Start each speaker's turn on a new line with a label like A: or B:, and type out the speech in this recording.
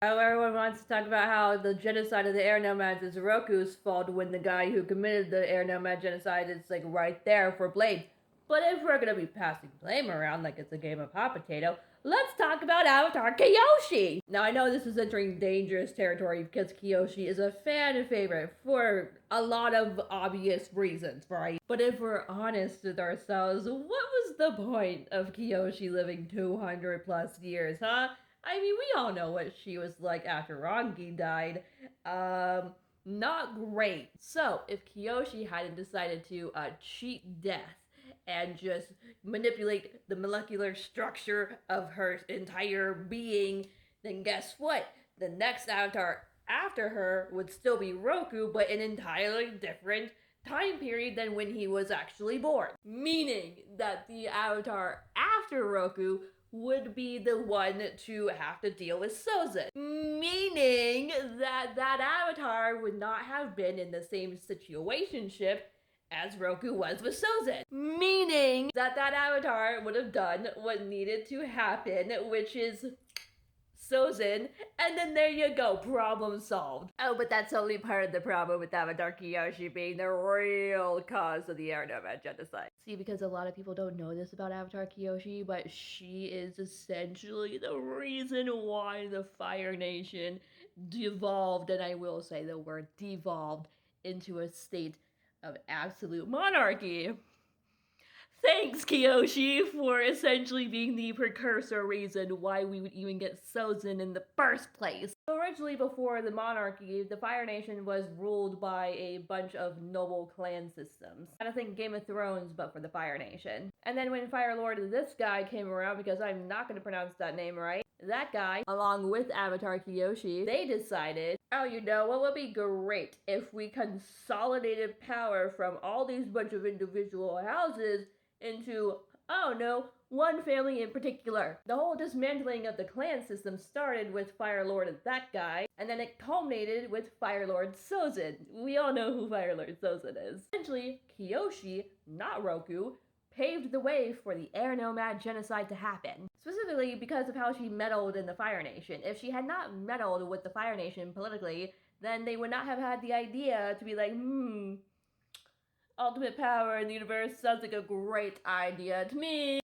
A: Oh, everyone wants to talk about how the genocide of the air nomads is Roku's fault when the guy who committed the air nomad genocide is like right there for blame. But if we're gonna be passing blame around like it's a game of hot potato, let's talk about Avatar Kyoshi! Now I know this is entering dangerous territory because Kyoshi is a fan favorite for a lot of obvious reasons, right? But if we're honest with ourselves, what was the point of Kyoshi living 200 plus years, huh? I mean, we all know what she was like after Rangi died. Not great. So, if Kyoshi hadn't decided to cheat death and just manipulate the molecular structure of her entire being, then guess what? The next avatar after her would still be Roku, but an entirely different time period than when he was actually born. Meaning that the avatar after Roku would be the one to have to deal with Sozin. Meaning that that avatar would not have been in the same situationship as Roku was with Sozin. Meaning that that avatar would have done what needed to happen, which is Sozin, and then there you go, problem solved. Oh, but that's only part of the problem with Avatar Kyoshi being the real cause of the air nomad genocide. See, because a lot of people don't know this about Avatar Kyoshi, but she is essentially the reason why the Fire Nation devolved, and I will say the word devolved, into a state of absolute monarchy. Thanks, Kyoshi, for essentially being the precursor reason why we would even get Sozin in the first place. Originally, before the monarchy, the Fire Nation was ruled by a bunch of noble clan systems. Kind of think Game of Thrones, but for the Fire Nation. And then when Fire Lord this guy came around, because I'm not going to pronounce that name right, that guy, along with Avatar Kyoshi, they decided, oh, you know what would be great if we consolidated power from all these bunch of individual houses into, oh no, one family in particular. The whole dismantling of the clan system started with Fire Lord that guy, and then it culminated with Fire Lord Sozin. We all know who Fire Lord Sozin is. Eventually, Kyoshi, not Roku, paved the way for the air nomad genocide to happen. Specifically because of how she meddled in the Fire Nation. If she had not meddled with the Fire Nation politically, then they would not have had the idea to be like, ultimate power in the universe sounds like a great idea to me.